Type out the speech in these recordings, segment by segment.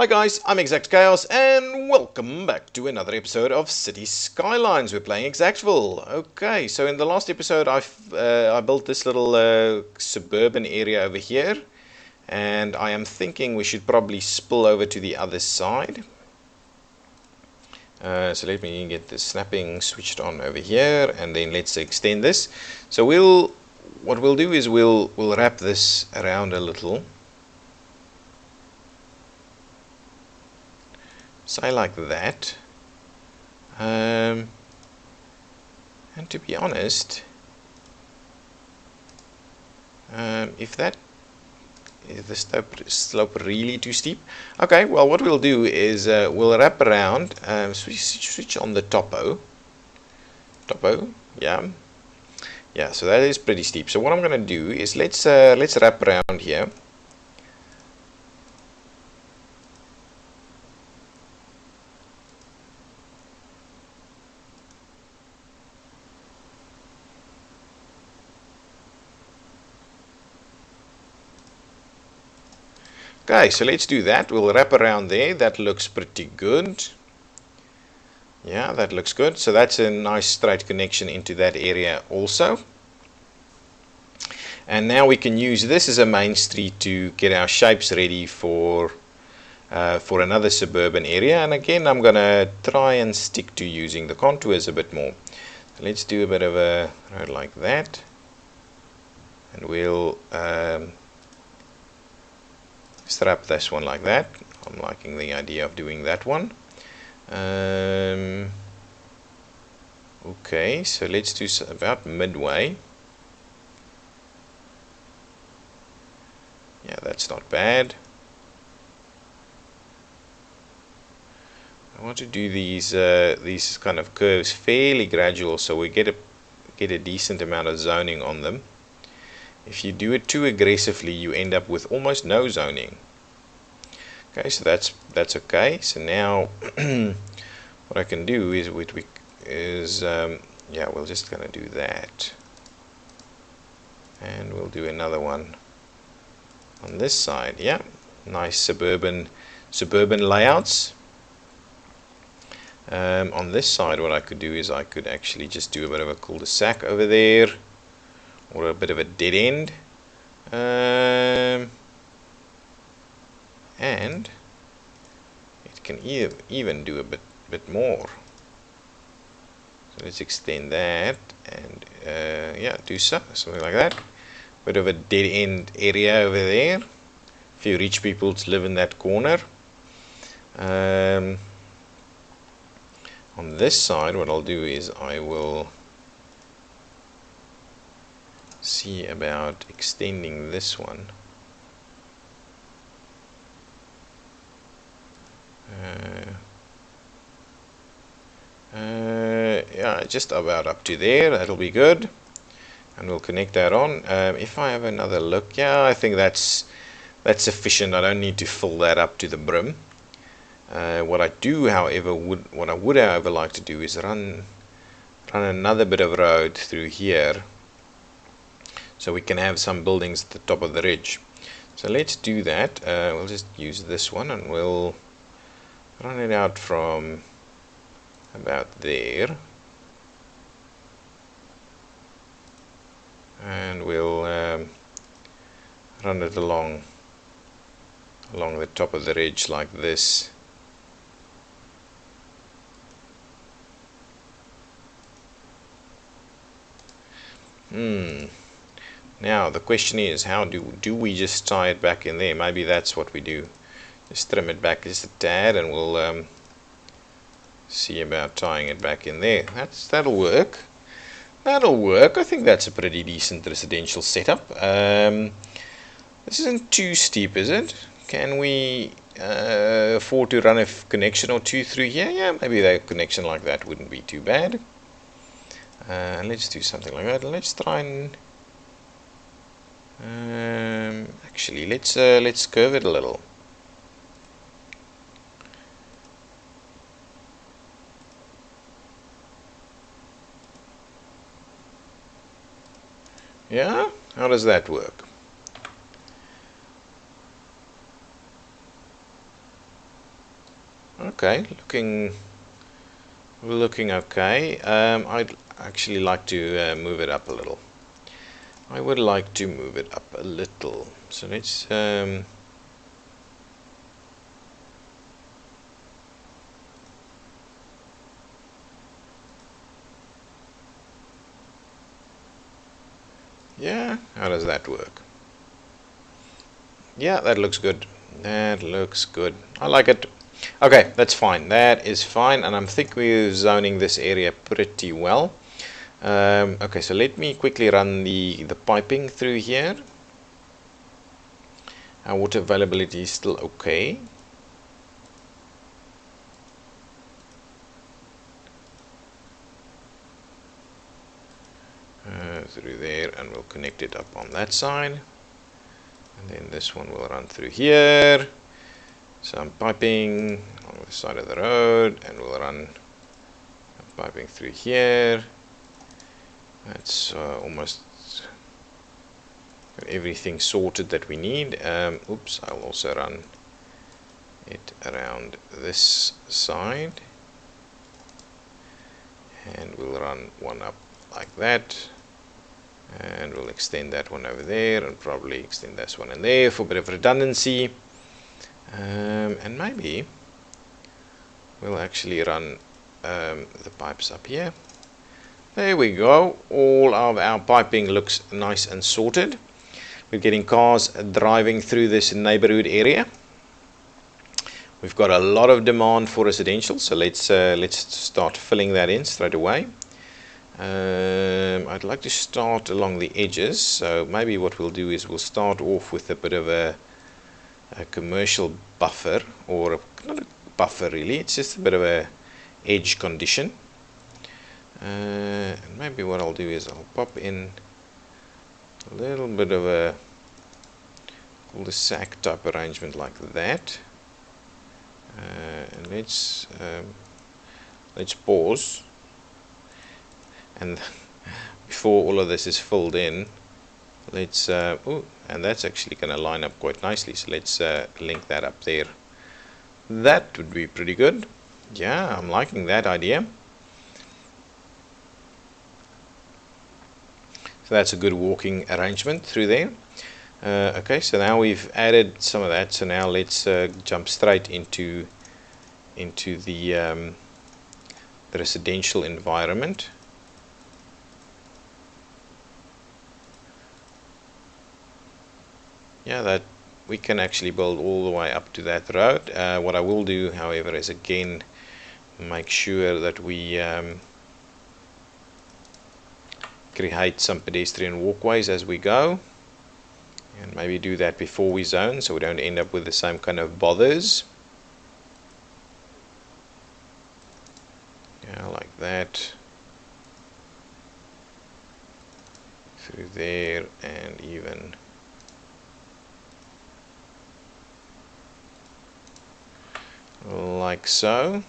Hi guys, I'm ExactChaos and welcome back to another episode of Cities Skylines. We're playing Exactville. Okay, so in the last episode I built this little suburban area over here, and I am thinking we should probably spill over to the other side. So let me get the snapping switched on over here, and then let's extend this. So what we'll do is we'll wrap this around a little. Say like that. And to be honest, if that is the slope really too steep, okay, well what we'll do is we'll wrap around, switch on the topo, yeah, so that is pretty steep. So what I'm going to do is let's wrap around here. Okay, so let's do that. We'll wrap around there. That looks pretty good. Yeah, that looks good. So that's a nice straight connection into that area also. And now we can use this as a main street to get our shapes ready for another suburban area. And again, I'm going to try and stick to using the contours a bit more. So let's do a bit of a road like that. And we'll strap this one like that. I'm liking the idea of doing that one. Okay, so let's do about midway. Yeah, that's not bad. I want to do these kind of curves fairly gradual, so we get a decent amount of zoning on them. If you do it too aggressively, you end up with almost no zoning. Okay, so that's okay. So now what I can do is yeah, we're just gonna do that, and we'll do another one on this side. Yeah, nice suburban layouts. On this side, what I could do is I could actually just do a bit of a cul-de-sac over there, or a bit of a dead end, and it can even do a bit more. So let's extend that and yeah, do something like that. Bit of a dead end area over there. A few rich people to live in that corner. On this side, what I'll do is I will see about extending this one. Yeah, just about up to there. That'll be good, and we'll connect that on. If I have another look, yeah, I think that's sufficient. I don't need to fill that up to the brim. What I do, however, what I would however like to do is run another bit of road through here, so we can have some buildings at the top of the ridge. So let's do that. We'll just use this one, and we'll run it out from about there, and we'll run it along the top of the ridge like this. Now the question is, how do we just tie it back in there? Maybe that's what we do. Just trim it back just a tad, and we'll see about tying it back in there. That'll work. That'll work. I think that's a pretty decent residential setup. This isn't too steep, is it? Can we afford to run a connection or two through here? Yeah, maybe a connection like that wouldn't be too bad. Let's do something like that. Let's try and actually let's curve it a little. Yeah, how does that work? Okay, looking okay. I'd actually like to move it up a little. I would like to move it up a little. So let's yeah, how does that work? Yeah, that looks good. That looks good. I like it. Okay, that's fine. That is fine, and I think we're zoning this area pretty well. Okay, so let me quickly run the piping through here. Our water availability is still okay. Through there, and we'll connect it up on that side, and then this one will run through here. Some piping on the side of the road, and we'll run piping through here. That's almost got everything sorted that we need. Oops, I'll also run it around this side, and we'll run one up like that, and we'll extend that one over there, and probably extend this one in there for a bit of redundancy. And maybe we'll actually run the pipes up here. There we go. All of our piping looks nice and sorted. We're getting cars driving through this neighborhood area. We've got a lot of demand for residential, so let's start filling that in straight away. I'd like to start along the edges, so maybe what we'll do is we'll start off with a bit of a commercial buffer, or not a buffer really, it's just a bit of a edge condition. And maybe what I'll do is I'll pop in a little bit of a cul-de-sac type arrangement like that. And let's pause, and before all of this is filled in, let's oh, and that's actually going to line up quite nicely, so let's link that up there. That would be pretty good. Yeah, I'm liking that idea. So that's a good walking arrangement through there. Okay, so now we've added some of that, so now let's jump straight into the residential environment. Yeah, that we can actually build all the way up to that road. What I will do, however, is again make sure that we create some pedestrian walkways as we go, and maybe do that before we zone, so we don't end up with the same kind of bothers. Yeah, like that through there, and even like so.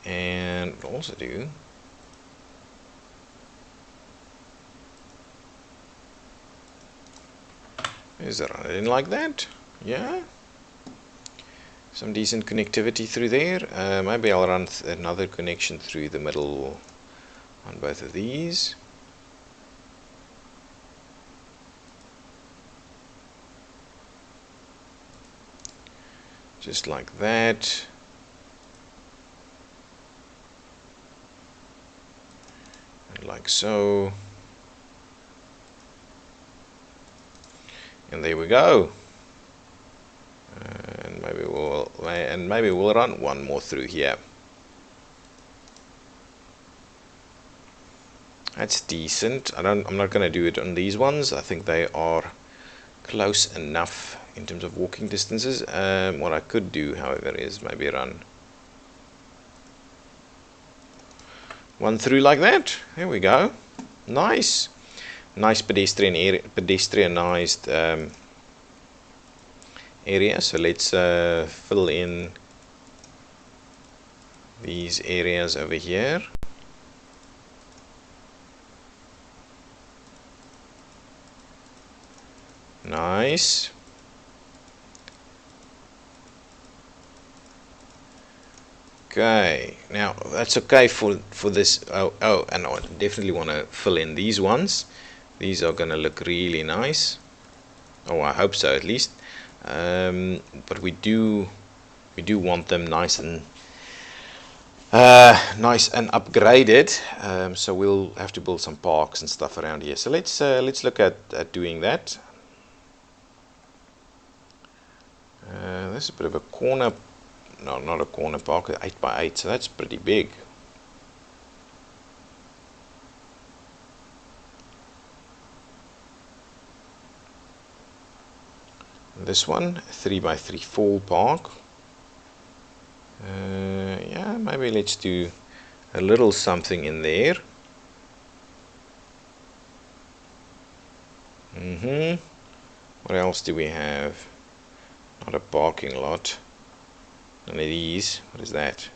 And also do is run it in like that. Yeah, some decent connectivity through there. Maybe I'll run another connection through the middle on both of these. Just like that. And like so. And there we go. And maybe we'll run one more through here. That's decent. I'm not going to do it on these ones. I think they are close enough in terms of walking distances. What I could do, however, is maybe run one through like that. There we go. Nice pedestrianized area. So let's fill in these areas over here. Nice. Okay, now that's okay for this. Oh, and I definitely want to fill in these ones. These are gonna look really nice. Oh, I hope so at least. But we do want them nice and upgraded. So we'll have to build some parks and stuff around here. So let's look at doing that. This is a bit of a corner. No, not a corner park, 8x8, so that's pretty big. This one, 3x3 fall park. Yeah, maybe let's do a little something in there. What else do we have? Not a parking lot. None of these. What is that?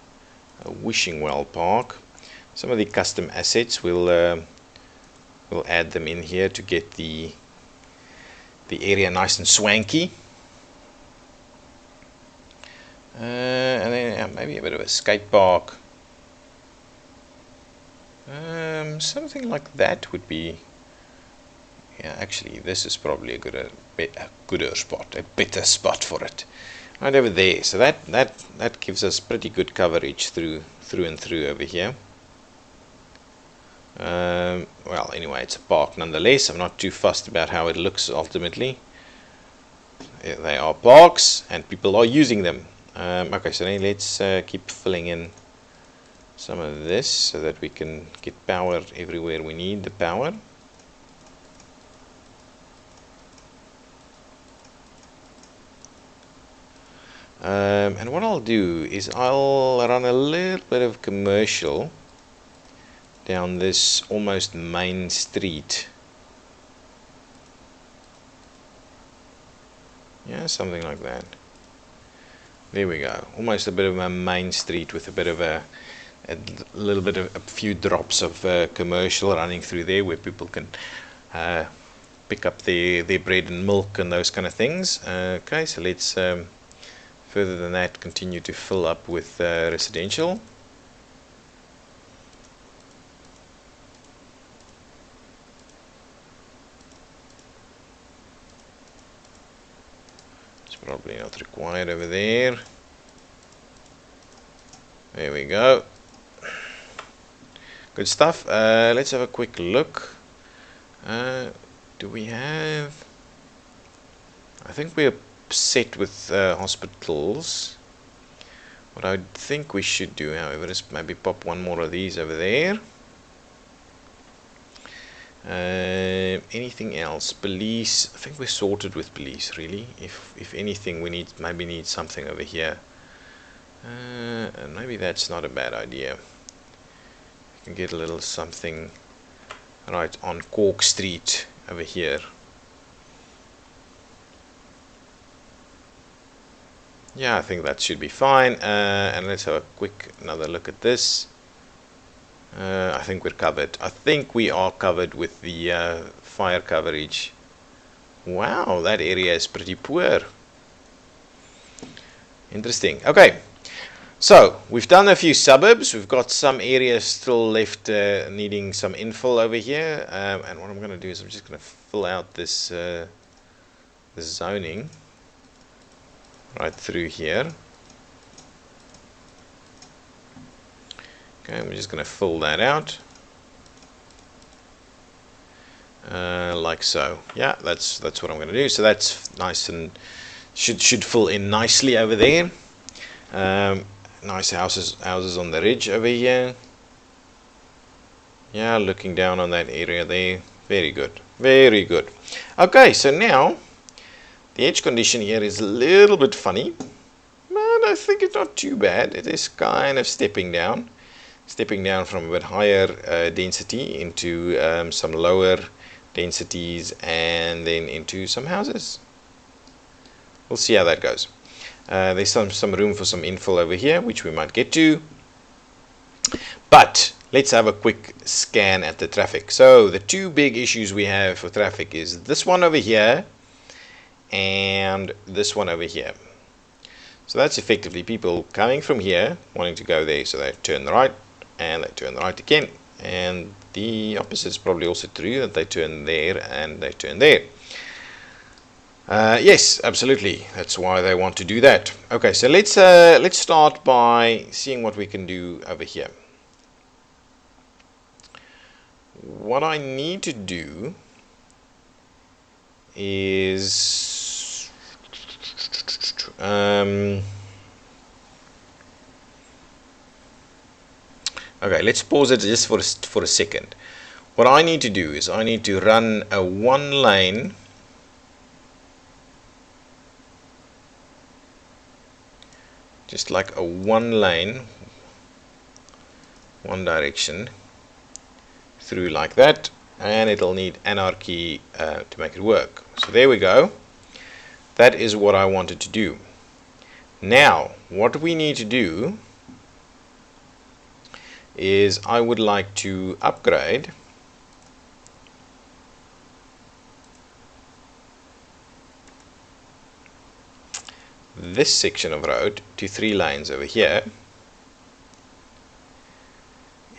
A wishing well park. Some of the custom assets we'll add them in here to get the area nice and swanky. And then maybe a bit of a skate park. Something like that would be. Yeah, actually, this is probably a better spot for it. Right over there. So that gives us pretty good coverage through and through over here. Well, anyway, it's a park nonetheless. I'm not too fussed about how it looks ultimately. They are parks and people are using them. Okay, so then let's keep filling in some of this so that we can get power everywhere we need the power. And what I'll do is I'll run a little bit of commercial down this almost main street. Yeah, something like that. There we go. Almost a bit of a main street with a bit of a few drops of commercial running through there where people can pick up their bread and milk and those kind of things. Okay, so let's further than that continue to fill up with residential. It's probably not required over there. There we go. Good stuff. Let's have a quick look. Do we have... I think we're set with hospitals. What I think we should do, however, is maybe pop one more of these over there. Anything else? Police. I think we're sorted with police, really. If anything, we maybe need something over here. And maybe that's not a bad idea. We can get a little something right on Cork Street over here. Yeah, I think that should be fine. And let's have another look at this. I think we're covered. I think we are covered with the fire coverage. Wow, that area is pretty poor. Interesting. Okay, so we've done a few suburbs. We've got some areas still left needing some infill over here. And what I'm going to do is I'm just going to fill out this zoning right through here. Okay, we're just going to fill that out like so. Yeah, that's what I'm going to do. So that's nice and should fill in nicely over there. Nice houses on the ridge over here. Yeah, looking down on that area there. Very good, very good. Okay, so now the edge condition here is a little bit funny, but I think it's not too bad. It is kind of stepping down from a bit higher density into some lower densities and then into some houses. We'll see how that goes. There's some room for some infill over here, which we might get to. But let's have a quick scan at the traffic. So the two big issues we have for traffic is this one over here and this one over here. So that's effectively people coming from here wanting to go there, so they turn right and they turn right again, and the opposite is probably also true, that they turn there and they turn there. Yes, absolutely, that's why they want to do that. Okay, so let's start by seeing what we can do over here. What I need to do is okay, let's pause it just for a second. What I need to do is I need to run a one lane just like a one lane, one direction through like that, and it'll need anarchy to make it work. So there we go. That is what I wanted to do. Now what we need to do is I would like to upgrade this section of road to 3 lanes over here,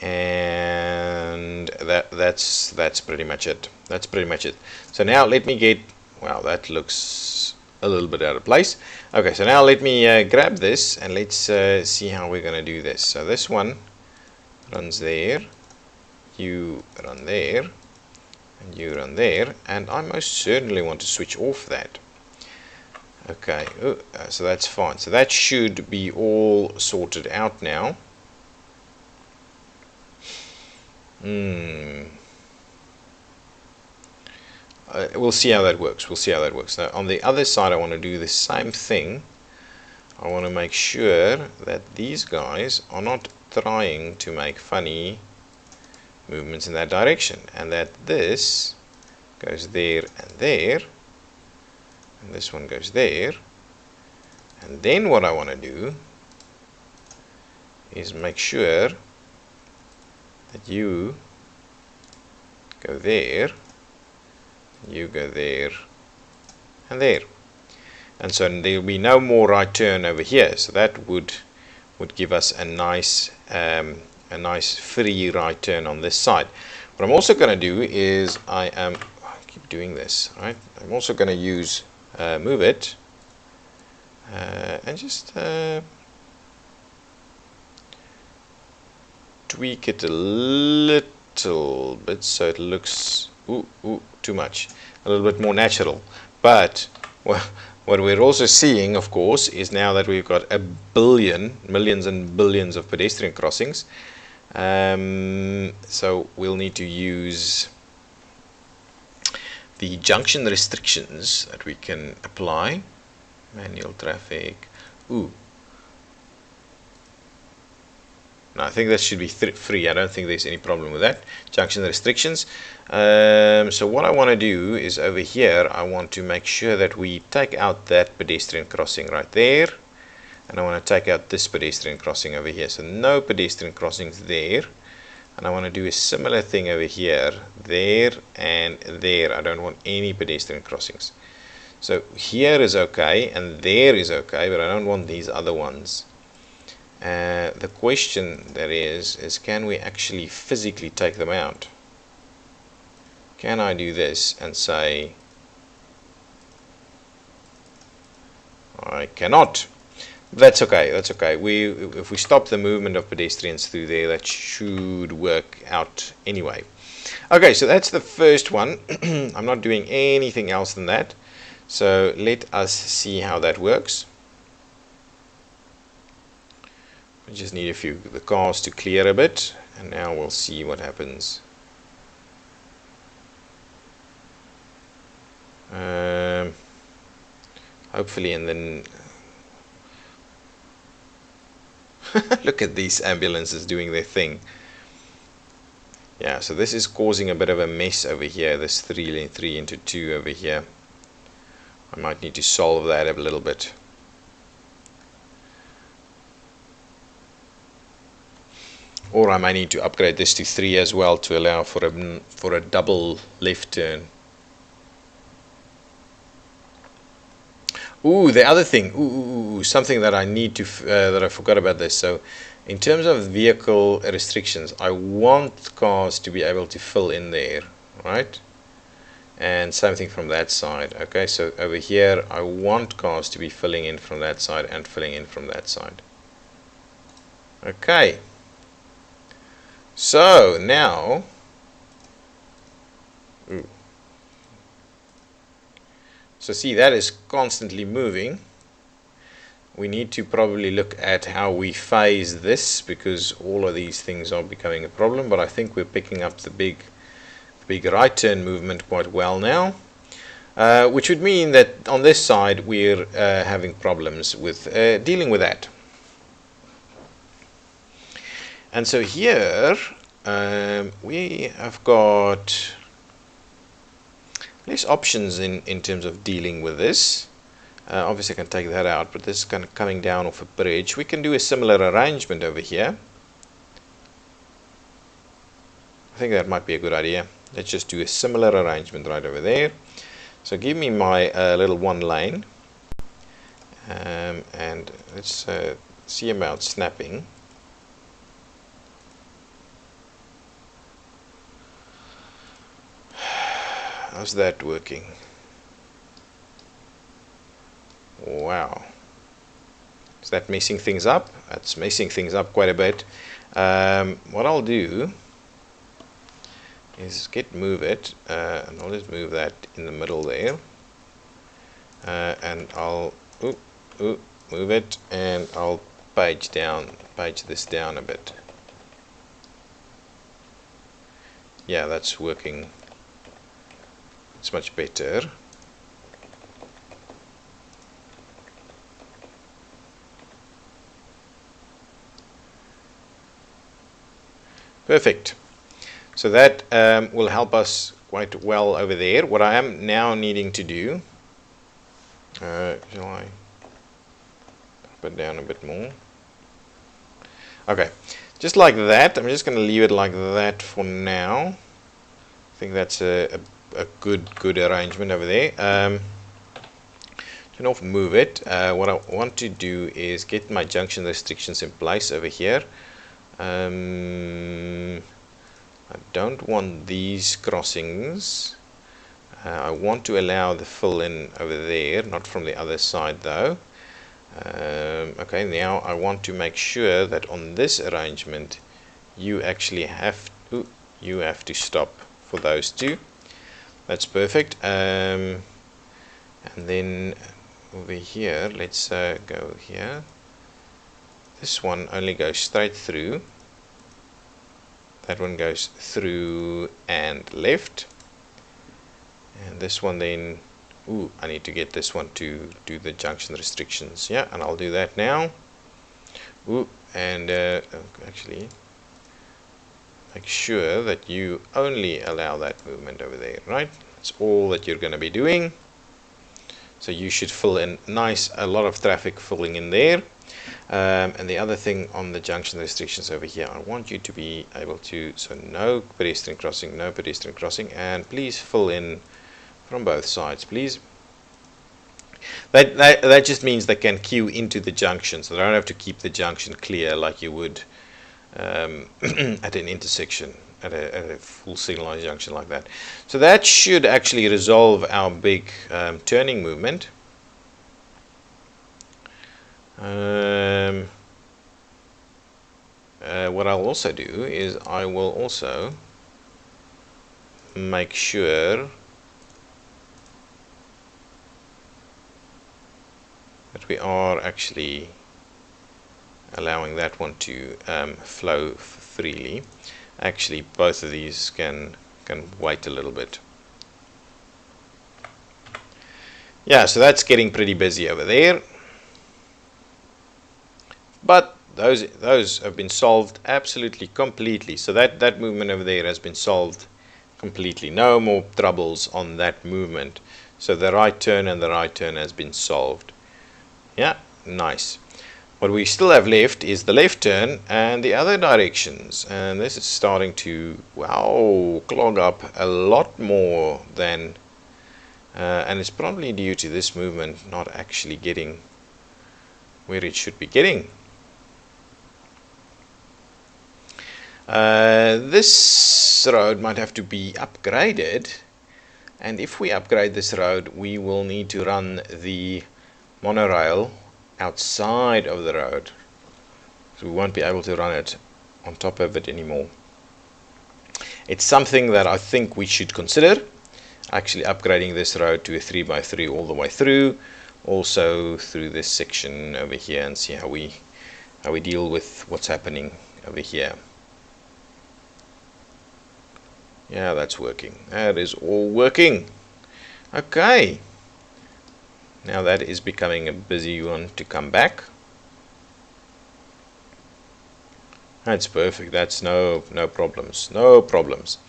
and that's pretty much it. That's pretty much it. So now let me get, well, that looks a little bit out of place. Okay, so now let me grab this and let's see how we're going to do this. So this one runs there, you run there, and you run there, and I most certainly want to switch off that. Okay, so that's fine. So that should be all sorted out now. We'll see how that works. We'll see how that works. Now, on the other side, I want to do the same thing. I want to make sure that these guys are not trying to make funny movements in that direction, and that this goes there and there, and this one goes there. And then what I want to do is make sure that you go there, you go there, and there. And so there will be no more right turn over here. So that would give us a nice free right turn on this side. What I'm also going to do is I keep doing this, right? I'm also going to use move it and just tweak it a little bit so it looks too much, a little bit more natural. But well, what we're also seeing, of course, is now that we've got millions and billions of pedestrian crossings, so we'll need to use the junction restrictions that we can apply. Manual traffic. No, I think that should be free. I don't think there's any problem with that. Junction restrictions. So what I want to do is over here, I want to make sure that we take out that pedestrian crossing right there. And I want to take out this pedestrian crossing over here. So no pedestrian crossings there. And I want to do a similar thing over here. There and there. I don't want any pedestrian crossings. So here is okay and there is okay, but I don't want these other ones. The question there is can we actually physically take them out? Can I do this and say I cannot? That's okay, that's okay. If we stop the movement of pedestrians through there, that should work out anyway. Okay, so that's the first one. I'm not doing anything else than that. So let us see how that works. We just need the cars to clear a bit, and now we'll see what happens. Hopefully, and then look at these ambulances doing their thing. Yeah, so this is causing a bit of a mess over here, this 3 into 2 over here. I might need to solve that a little bit. Or I might need to upgrade this to 3 as well to allow for a double left turn. Ooh, the other thing, something that I need to that I forgot about this. So in terms of vehicle restrictions, I want cars to be able to fill in there, right? And same thing from that side. Okay, so over here I want cars to be filling in from that side and filling in from that side. Okay, so now so see, that is constantly moving. We need to probably look at how we phase this, because all of these things are becoming a problem, but I think we're picking up the big right turn movement quite well now, which would mean that on this side we're having problems with dealing with that. And so here we have got less options in terms of dealing with this. Obviously I can take that out, but this is kind of coming down off a bridge. We can do a similar arrangement over here. I think that might be a good idea. Let's just do a similar arrangement right over there. So give me my little one lane, and let's see about snapping. How's that working? Wow. Is that messing things up? That's messing things up quite a bit. What I'll do is move it, and I'll just move that in the middle there, and I'll move it, and I'll page this down a bit. Yeah, that's working. It's much better. Perfect. So that will help us quite well over there. What I am now needing to do, shall I put it down a bit more? Okay, just like that. I'm just going to leave it like that for now. I think that's a good arrangement over there. Turn off, move it. What I want to do is get my junction restrictions in place over here. I don't want these crossings. I want to allow the fill in over there, not from the other side though. Okay, now I want to make sure that on this arrangement you actually have to stop for those two. That's perfect. And then over here, let's go here. This one only goes straight through. That one goes through and left. And this one then, I need to get this one to do the junction restrictions. Yeah, and I'll do that now. And actually make sure that you only allow that movement over there, right? That's all that you're going to be doing. So you should fill in a lot of traffic filling in there. And the other thing on the junction restrictions over here, I want you to be able to, so no pedestrian crossing, and please fill in from both sides, please. That just means they can queue into the junction, so they don't have to keep the junction clear like you would at an intersection, at a full signalized junction like that. So that should actually resolve our big turning movement. What I'll also do is I will also make sure that we are actually allowing that one to flow freely. Actually, both of these can wait a little bit. Yeah, so that's getting pretty busy over there. But those have been solved absolutely completely. So that movement over there has been solved completely. No more troubles on that movement. So the right turn and the right turn has been solved. Yeah, nice. What we still have left is the left turn and the other directions. And this is starting to, wow, clog up a lot more than and it's probably due to this movement not actually getting where it should be getting. This road might have to be upgraded, and if we upgrade this road, we will need to run the monorail outside of the road, so we won't be able to run it on top of it anymore. It's something that I think we should consider, actually upgrading this road to a 3x3 all the way through, also through this section over here, and see how we deal with what's happening over here. Yeah, that's working. That is all working. Okay. Now that is becoming a busy one to come back. That's perfect. That's no problems. No problems.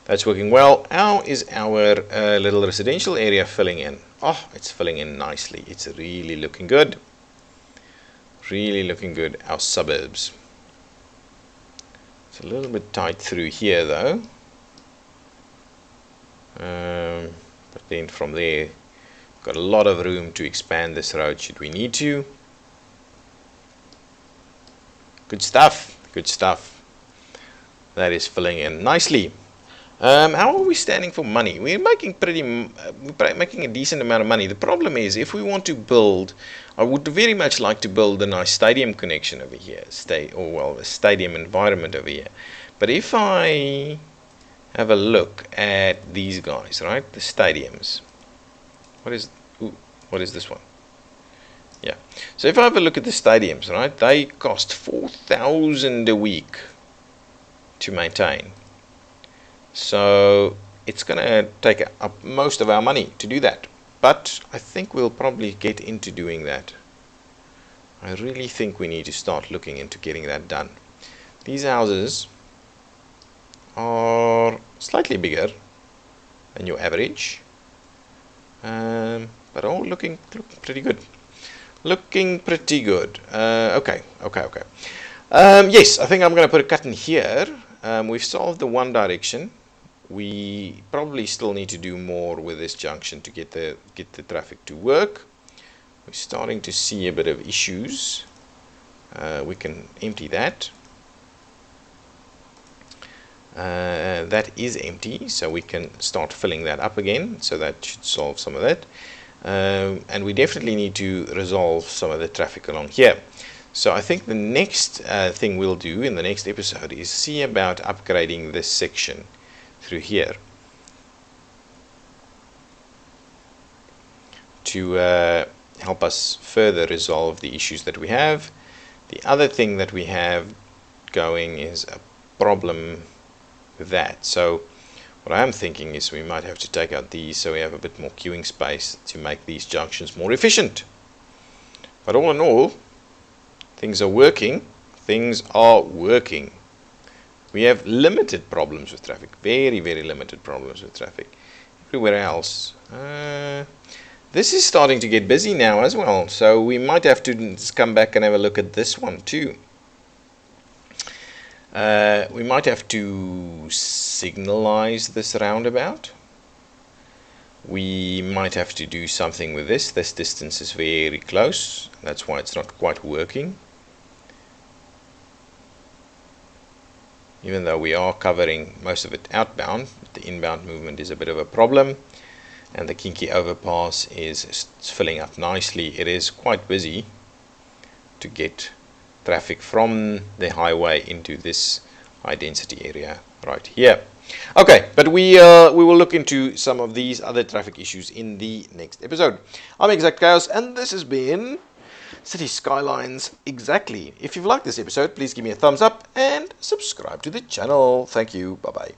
That's working well. How is our little residential area filling in? Oh, it's filling in nicely. It's really looking good. Really looking good. Our suburbs. It's a little bit tight through here though. But then from there, got a lot of room to expand this road should we need to. Good stuff. Good stuff. That is filling in nicely. How are we standing for money? We're making making a decent amount of money. The problem is, if we want to build, I would very much like to build a nice stadium connection over here, a stadium environment over here. But if I have a look at these guys, right, the stadiums. What is this one? Yeah. So if I have a look at the stadiums, right, they cost 4,000 a week to maintain. So it's going to take up most of our money to do that. But I think we'll probably get into doing that. I really think we need to start looking into getting that done. These houses are slightly bigger than your average, but all looking pretty good. Looking pretty good. Okay. Yes, I think I'm going to put a cut in here. We've solved the one direction. We probably still need to do more with this junction to get the traffic to work. We're starting to see a bit of issues. We can empty that. That is empty, so we can start filling that up again, so that should solve some of that. And we definitely need to resolve some of the traffic along here. So I think the next thing we'll do in the next episode is see about upgrading this section through here to help us further resolve the issues that we have. The other thing that we have going is a problem with that. So what I'm thinking is we might have to take out these so we have a bit more queuing space to make these junctions more efficient. But all in all, things are working. Things are working. We have limited problems with traffic. Very, very limited problems with traffic. Everywhere else, this is starting to get busy now as well. So we might have to come back and have a look at this one too. We might have to signalize this roundabout. We might have to do something with this. This distance is very close. That's why it's not quite working. Even though we are covering most of it outbound, the inbound movement is a bit of a problem. And the Kinky overpass is filling up nicely. It is quite busy to get traffic from the highway into this high density area right here. Okay, but we will look into some of these other traffic issues in the next episode. I'm ExactChaos, and this has been Cities Skylines Exactly. If you've liked this episode, please give me a thumbs up and subscribe to the channel. Thank you. Bye-bye.